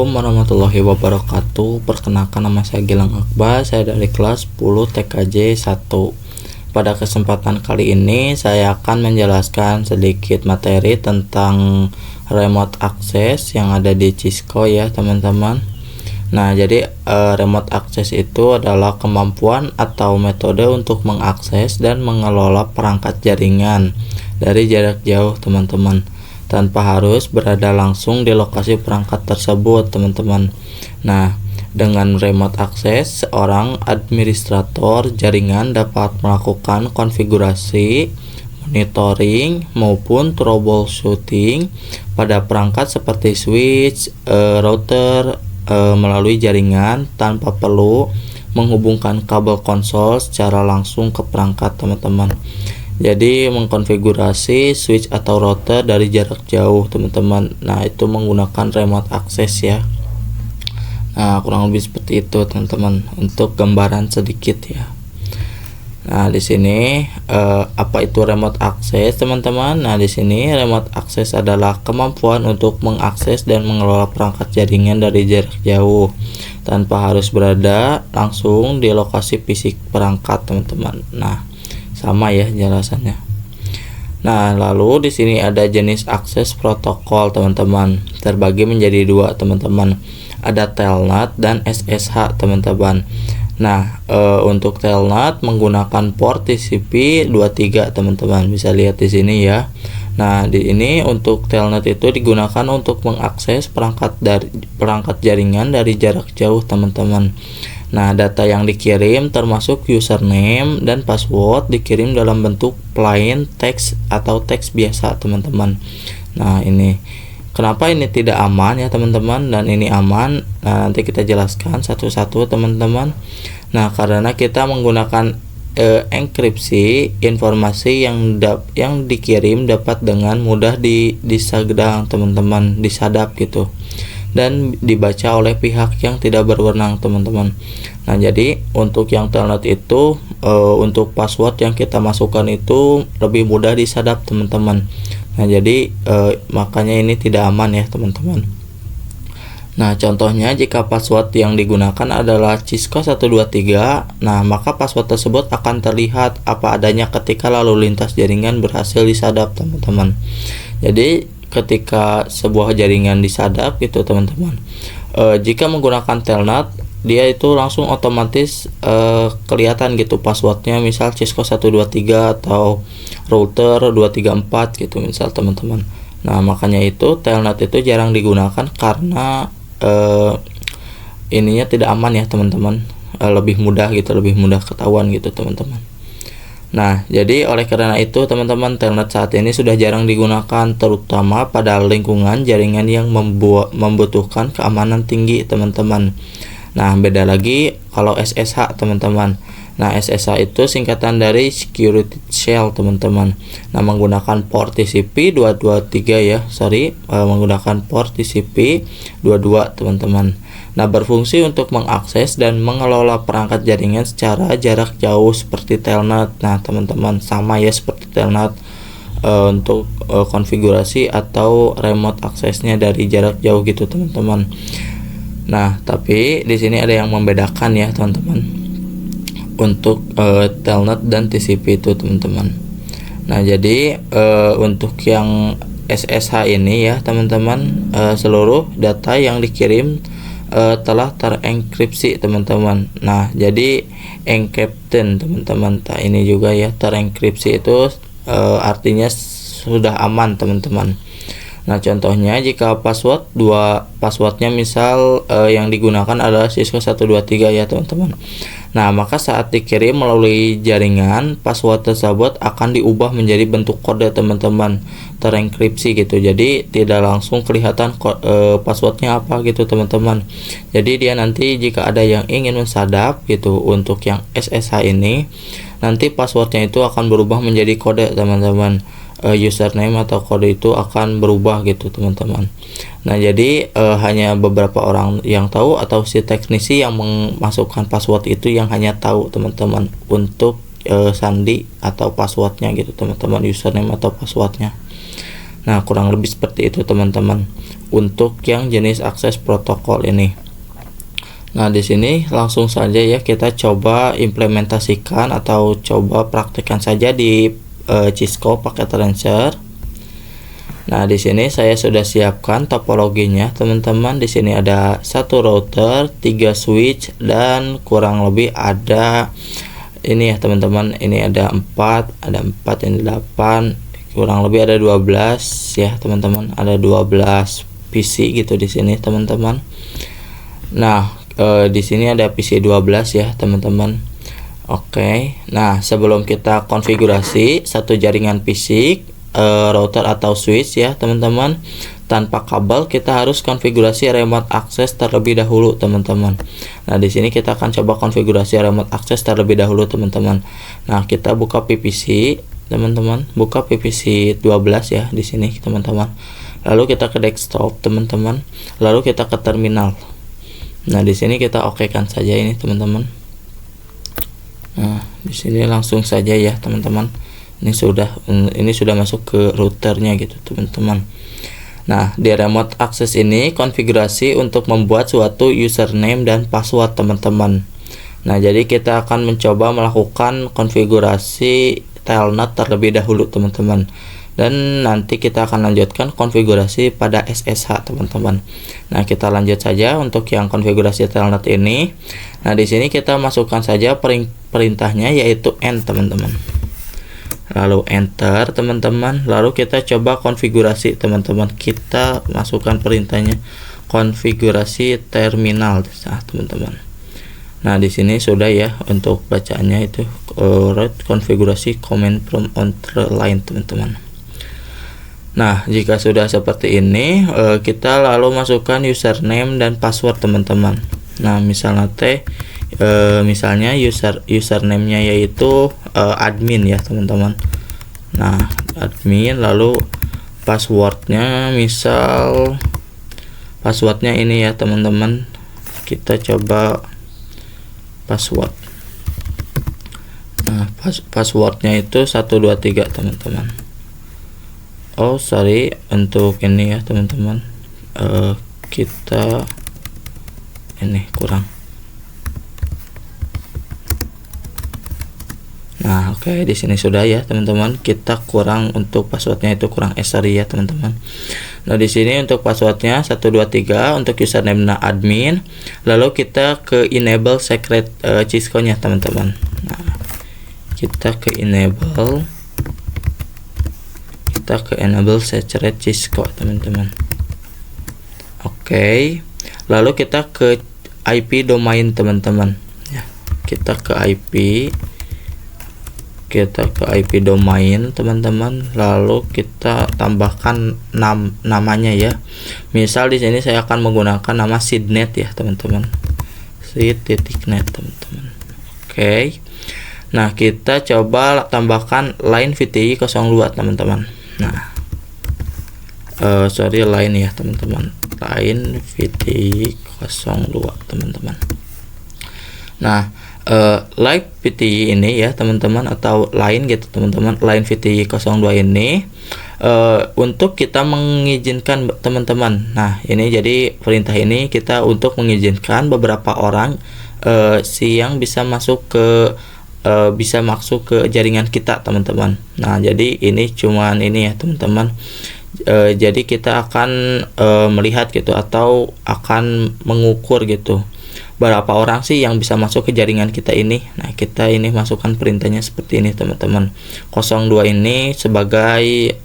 Assalamualaikum warahmatullahi wabarakatuh. Perkenalkan, nama saya Gilang Akbar. Saya dari kelas 10 TKJ 1. Pada kesempatan kali ini saya akan menjelaskan sedikit materi tentang remote access yang ada di Cisco ya teman-teman. Nah, jadi remote access itu adalah kemampuan atau metode untuk mengakses dan mengelola perangkat jaringan dari jarak jauh teman-teman, tanpa harus berada langsung di lokasi perangkat tersebut teman-teman. Nah, dengan remote access, seorang administrator jaringan dapat melakukan konfigurasi, monitoring maupun troubleshooting pada perangkat seperti switch, router melalui jaringan tanpa perlu menghubungkan kabel konsol secara langsung ke perangkat teman-teman. Jadi mengkonfigurasi switch atau router dari jarak jauh teman-teman. Nah, itu menggunakan remote access ya. Nah, kurang lebih seperti itu teman-teman untuk gambaran sedikit ya. Nah, di sini apa itu remote access teman-teman? Nah, di sini remote access adalah kemampuan untuk mengakses dan mengelola perangkat jaringan dari jarak jauh tanpa harus berada langsung di lokasi fisik perangkat teman-teman. Nah, sama ya jelasannya. Nah, lalu di sini ada jenis akses protokol teman-teman, terbagi menjadi dua teman-teman. Ada Telnet dan SSH teman-teman. Nah, untuk Telnet menggunakan port TCP 23 teman-teman, bisa lihat di sini ya. Nah, di ini untuk Telnet itu digunakan untuk mengakses perangkat jaringan dari jarak jauh teman-teman. Nah, data yang dikirim termasuk username dan password dikirim dalam bentuk plain text atau teks biasa teman-teman. Nah, ini kenapa ini tidak aman ya teman-teman, dan ini aman. Nah, nanti kita jelaskan satu-satu teman-teman. Nah, karena kita menggunakan enkripsi, informasi yang dikirim dapat dengan mudah disadap teman-teman, disadap gitu, dan dibaca oleh pihak yang tidak berwenang teman-teman. Nah, jadi untuk yang Telnet itu untuk password yang kita masukkan itu lebih mudah disadap teman-teman. Nah, jadi makanya ini tidak aman ya teman-teman. Nah, contohnya jika password yang digunakan adalah Cisco 123, nah maka password tersebut akan terlihat apa adanya ketika lalu lintas jaringan berhasil disadap teman-teman. Jadi ketika sebuah jaringan disadap gitu teman-teman, jika menggunakan Telnet, dia itu langsung otomatis kelihatan gitu passwordnya, misal Cisco 123 atau router 234 gitu misal teman-teman. Nah, makanya itu Telnet itu jarang digunakan karena ininya tidak aman ya teman-teman, lebih mudah ketahuan gitu teman-teman. Nah, jadi oleh karena itu teman-teman, Telnet saat ini sudah jarang digunakan, terutama pada lingkungan jaringan yang membutuhkan keamanan tinggi teman-teman. Nah, beda lagi kalau SSH teman-teman. Nah, SSH itu singkatan dari Security Shell teman-teman. Nah, menggunakan port TCP 223 ya, menggunakan port TCP 22 teman-teman. Nah, berfungsi untuk mengakses dan mengelola perangkat jaringan secara jarak jauh seperti Telnet. Nah, teman-teman, sama ya seperti Telnet untuk konfigurasi atau remote aksesnya dari jarak jauh gitu teman-teman. Nah, tapi di sini ada yang membedakan ya teman-teman untuk Telnet dan TCP itu teman-teman. Nah, jadi untuk yang SSH ini ya teman-teman, seluruh data yang dikirim telah terenkripsi teman-teman. Nah, jadi encrypted teman-teman. Nah, ini juga ya, terenkripsi itu artinya sudah aman teman-teman. Nah, contohnya jika passwordnya misal yang digunakan adalah Cisco 123 ya teman-teman. Nah, maka saat dikirim melalui jaringan, password tersebut akan diubah menjadi bentuk kode teman-teman, terenkripsi gitu. Jadi tidak langsung kelihatan passwordnya apa gitu teman-teman. Jadi dia nanti jika ada yang ingin mensadap gitu untuk yang SSH ini, nanti passwordnya itu akan berubah menjadi kode teman-teman. Username atau kode itu akan berubah gitu teman-teman. Nah, jadi hanya beberapa orang yang tahu atau si teknisi yang memasukkan password itu yang hanya tahu teman-teman untuk sandi atau passwordnya gitu teman-teman, username atau passwordnya. Nah, kurang lebih seperti itu teman-teman untuk yang jenis akses protokol ini. Nah, di sini langsung saja ya kita coba implementasikan atau coba praktekkan saja di Cisco Packet Rancher. Nah, di sini saya sudah siapkan topologinya, teman-teman. Di sini ada satu router, 3 switch, dan kurang lebih ada ini ya, teman-teman. Ini ada 4, ini 8, kurang lebih ada 12 ya, teman-teman. Ada 12 PC gitu di sini, teman-teman. Nah, di sini ada PC 12 ya, teman-teman. Oke. Nah, sebelum kita konfigurasi satu jaringan fisik, router atau switch ya, teman-teman, tanpa kabel, kita harus konfigurasi remote access terlebih dahulu, teman-teman. Nah, di sini kita akan coba konfigurasi remote access terlebih dahulu, teman-teman. Nah, kita buka PVC, teman-teman. Buka PVC 12 ya di sini, teman-teman. Lalu kita ke desktop, teman-teman. Lalu kita ke terminal. Nah, di sini kita okekan saja ini, teman-teman. Nah, di sini langsung saja ya, teman-teman. Ini sudah masuk ke routernya gitu, teman-teman. Nah, di remote access ini konfigurasi untuk membuat suatu username dan password, teman-teman. Nah, jadi kita akan mencoba melakukan konfigurasi telnet terlebih dahulu, teman-teman. Dan nanti kita akan lanjutkan konfigurasi pada SSH, teman-teman. Nah, kita lanjut saja untuk yang konfigurasi telnet ini. Nah, di sini kita masukkan saja perintahnya, yaitu end, teman-teman. Lalu enter, teman-teman. Lalu kita coba konfigurasi, teman-teman. Kita masukkan perintahnya konfigurasi terminal, teman-teman. Nah, di sini sudah ya untuk bacaannya itu konfigurasi command from other line, teman-teman. Nah, jika sudah seperti ini, kita lalu masukkan username dan password, teman-teman. Nah, misalnya misalnya username-nya yaitu admin ya, teman-teman. Nah, admin, lalu passwordnya misal passwordnya ini ya, teman-teman. Kita coba password. Nah, passwordnya itu 123, teman-teman. Oh, sorry, untuk ini ya, teman-teman. Kita ini kurang. Nah, oke, di sini sudah ya, teman-teman. Kita kurang untuk passwordnya itu kurang sorry ya, teman-teman. Nah, di sini untuk passwordnya 123, untuk username admin. Lalu kita ke enable secret Cisco-nya, teman-teman. Nah, kita ke enable secret Cisco, teman-teman. Oke. Lalu kita ke IP domain, teman-teman. Ya, kita ke IP domain, teman-teman. Lalu kita tambahkan namanya ya. Misal di sini saya akan menggunakan nama seednet ya, teman-teman. seed.net, teman-teman. Oke. Nah, kita coba tambahkan line VTI 02, teman-teman. Nah, sorry, line ya, teman-teman. Line VTI 02, teman-teman. Nah, live VTI ini ya, teman-teman, atau line gitu, teman-teman. Line VTI 02 ini untuk kita mengizinkan, teman-teman. Nah, ini jadi perintah ini kita untuk mengizinkan beberapa orang yang bisa masuk ke jaringan kita, teman-teman. Nah, jadi ini cuman ini ya, teman-teman. Jadi kita akan melihat gitu, atau akan mengukur gitu, berapa orang sih yang bisa masuk ke jaringan kita ini. Nah, kita ini masukkan perintahnya seperti ini, teman-teman. 02 ini sebagai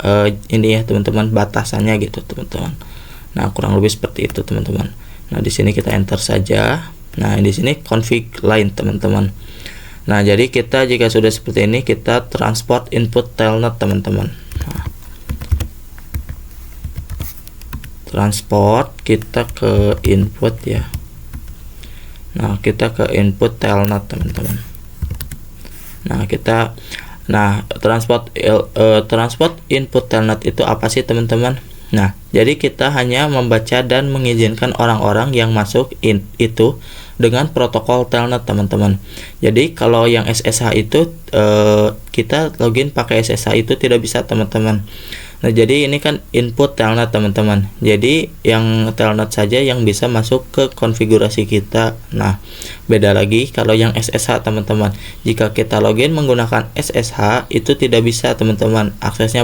ini ya, teman-teman, batasannya gitu, teman-teman. Nah, kurang lebih seperti itu, teman-teman. Nah, di sini kita enter saja. Nah, di sini config line, teman-teman. Nah, jadi kita jika sudah seperti ini, kita transport input telnet, teman-teman. Nah, transport kita ke input ya. Nah, kita ke input telnet, teman-teman. Nah, transport input telnet itu apa sih, teman-teman? Nah, jadi kita hanya membaca dan mengizinkan orang-orang yang masuk itu dengan protokol telnet, teman-teman. Jadi kalau yang SSH itu kita login pakai SSH itu tidak bisa, teman-teman. Nah, jadi ini kan input telnet teman-teman. Jadi yang telnet saja yang bisa masuk ke konfigurasi kita. Nah, beda lagi kalau yang SSH teman-teman. Jika kita login menggunakan SSH itu tidak bisa teman-teman. Aksesnya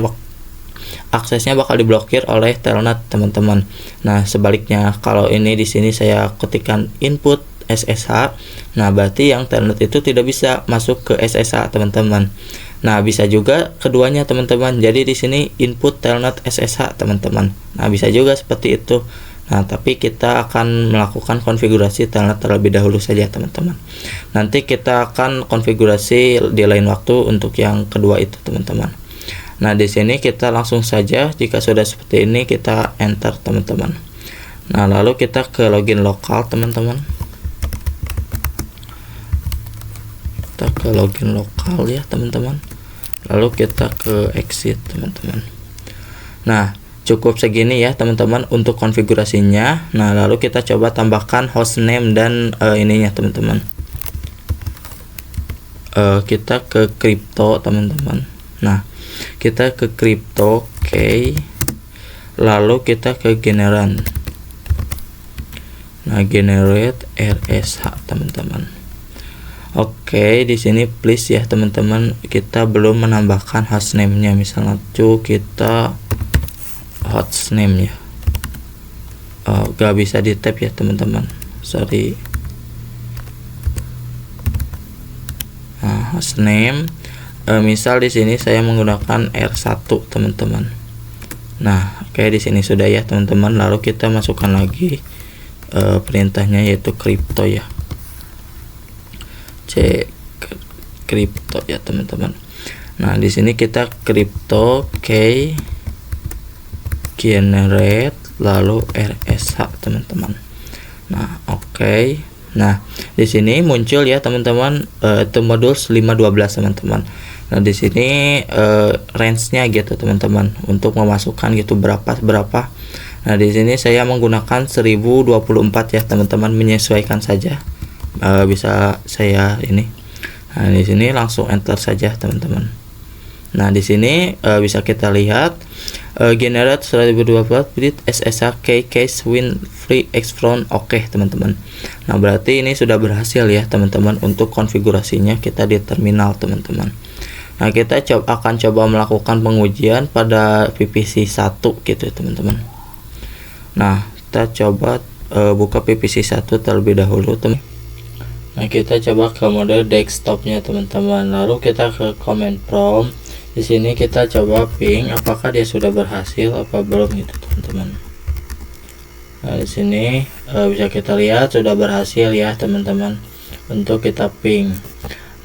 bakal diblokir oleh telnet teman-teman. Nah, sebaliknya kalau ini di sini saya ketikkan input SSH, nah berarti yang telnet itu tidak bisa masuk ke SSH teman-teman. Nah, bisa juga keduanya teman-teman. Jadi di sini input telnet SSH teman-teman. Nah, bisa juga seperti itu. Nah, tapi kita akan melakukan konfigurasi telnet terlebih dahulu saja teman-teman. Nanti kita akan konfigurasi di lain waktu untuk yang kedua itu teman-teman. Nah, di sini kita langsung saja, jika sudah seperti ini kita enter teman-teman. Nah, lalu kita ke login lokal teman-teman. Kita ke login lokal ya teman-teman, lalu kita ke exit teman-teman. Nah, cukup segini ya teman-teman untuk konfigurasinya. Nah, lalu kita coba tambahkan hostname dan ininya teman-teman. Kita ke crypto teman-teman. Nah, kita ke crypto, oke. Lalu kita ke generate. Nah, generate RSH teman-teman. Oke, di sini please ya teman-teman, kita belum menambahkan hostname-nya. Misalnya kita hostname ya. Gak bisa di tab ya teman-teman. Sorry. Nah, hostname. Misal di sini saya menggunakan R1 teman-teman. Nah, oke, di sini sudah ya teman-teman. Lalu kita masukkan lagi perintahnya yaitu crypto ya. Crypto ya teman-teman. Nah, di sini kita crypto generate lalu RSH teman-teman. Nah, oke. Nah, di sini muncul ya teman-teman itu modul 512 teman-teman. Nah, di sini range-nya gitu teman-teman untuk memasukkan gitu berapa. Nah, di sini saya menggunakan 1024 ya teman-teman, menyesuaikan saja. Bisa saya ini. Nah, di sini langsung enter saja teman-teman. Nah, di sini bisa kita lihat generate 1024 bit SSH case win free exfront oke teman-teman. Nah, berarti ini sudah berhasil ya teman-teman untuk konfigurasinya kita di terminal teman-teman. Nah, kita akan coba melakukan pengujian pada VPC 1 gitu teman-teman. Nah, kita coba buka VPC 1 terlebih dahulu teman. Nah, kita coba ke mode desktopnya teman-teman. Lalu kita ke command prompt. Di sini kita coba ping apakah dia sudah berhasil apa belum gitu teman-teman. Nah, di sini bisa kita lihat sudah berhasil ya teman-teman untuk kita ping.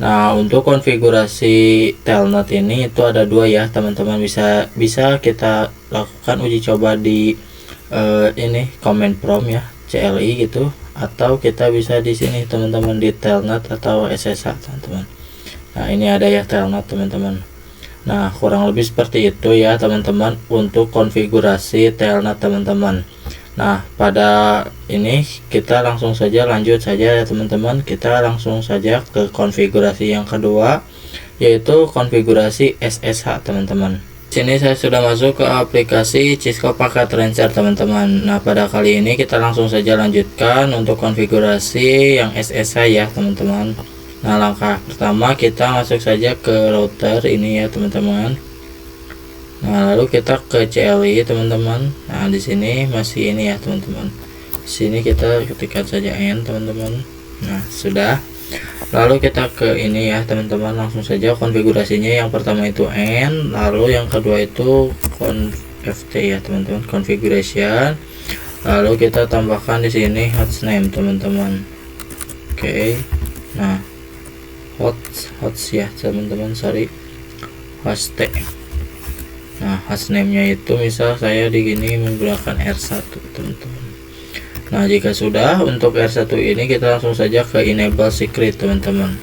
Nah, untuk konfigurasi telnet ini itu ada dua ya teman-teman. Bisa kita lakukan uji coba di ini command prompt ya, CLI gitu, atau kita bisa di sini teman-teman di telnet atau SSH teman-teman. Nah, ini ada ya telnet teman-teman. Nah, kurang lebih seperti itu ya teman-teman untuk konfigurasi telnet teman-teman. Nah, pada ini kita langsung saja lanjut saja ya teman-teman. Kita langsung saja ke konfigurasi yang kedua, yaitu konfigurasi SSH teman-teman. Sini saya sudah masuk ke aplikasi Cisco Packet Ranger teman-teman. Nah, pada kali ini kita langsung saja lanjutkan untuk konfigurasi yang SSH ya teman-teman. Nah, langkah pertama kita masuk saja ke router ini ya teman-teman. Nah, lalu kita ke CLI teman-teman. Nah, di sini masih ini ya teman-teman. Di sini kita ketikkan saja N teman-teman. Nah, sudah. Lalu kita ke ini ya teman-teman, langsung saja konfigurasinya. Yang pertama itu N, lalu yang kedua itu FT ya teman-teman, configuration. Lalu kita tambahkan di sini hostname teman-teman. Oke. Nah, host ya teman-teman, sorry, host. Nah, hostname-nya itu misal saya di gini menggunakan R1 teman-teman. Nah, jika sudah untuk R1 ini kita langsung saja ke enable secret teman-teman.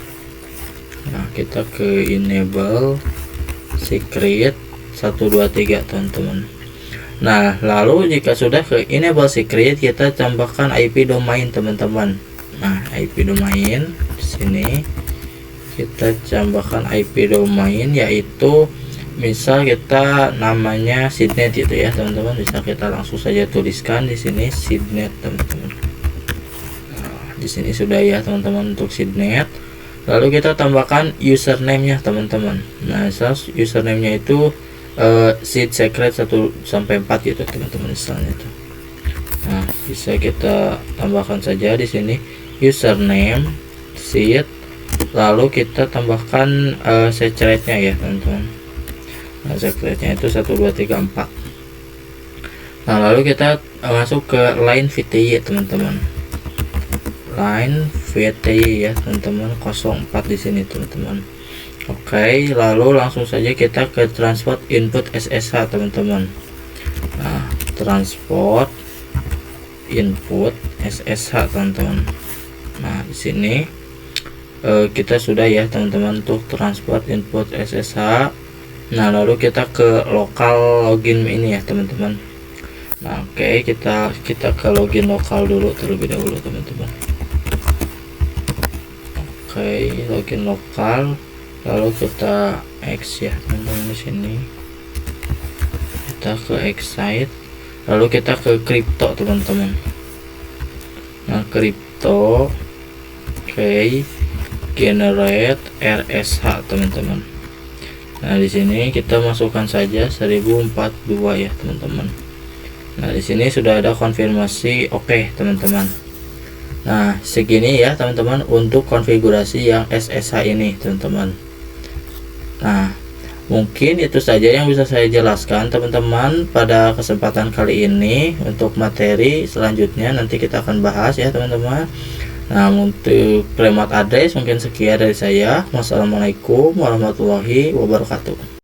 Nah, kita ke enable secret 123 teman-teman. Nah, lalu jika sudah ke enable secret kita tambahkan IP domain teman-teman. Nah, IP domain di sini kita tambahkan IP domain yaitu misal kita namanya seednet gitu ya teman-teman, bisa kita langsung saja tuliskan di sini seednet teman-teman. Nah, di sini sudah ya teman-teman untuk seednet. Lalu kita tambahkan username-nya teman-teman. Nah, misal username-nya itu seed secret 1 sampai 4 gitu teman-teman misalnya itu. Nah, bisa kita tambahkan saja di sini username seed, lalu kita tambahkan secretnya ya teman-teman. Nah, secretnya itu 1 2 3 4. Nah, lalu kita masuk ke line VTY teman-teman. Line VTY ya teman-teman 04 di sini teman-teman. Oke, lalu langsung saja kita ke transport input SSH teman-teman. Nah, transport input SSH teman-teman. Nah, di sini kita sudah ya teman-teman untuk transport input SSH. Nah, lalu kita ke lokal login ini ya teman-teman. Nah, oke, kita ke login lokal dulu terlebih dahulu teman-teman. Oke, login lokal, lalu kita X ya teman-teman, di sini kita ke Excite, lalu kita ke crypto teman-teman. Nah, crypto, oke, generate RSH teman-teman. Nah, di sini kita masukkan saja 1042 ya teman-teman. Nah, di sini sudah ada konfirmasi oke teman-teman. Nah, segini ya teman-teman untuk konfigurasi yang SSH ini teman-teman. Nah, mungkin itu saja yang bisa saya jelaskan teman-teman pada kesempatan kali ini. Untuk materi selanjutnya nanti kita akan bahas ya teman-teman. Nah, untuk remote address mungkin sekian dari saya. Wassalamualaikum warahmatullahi wabarakatuh.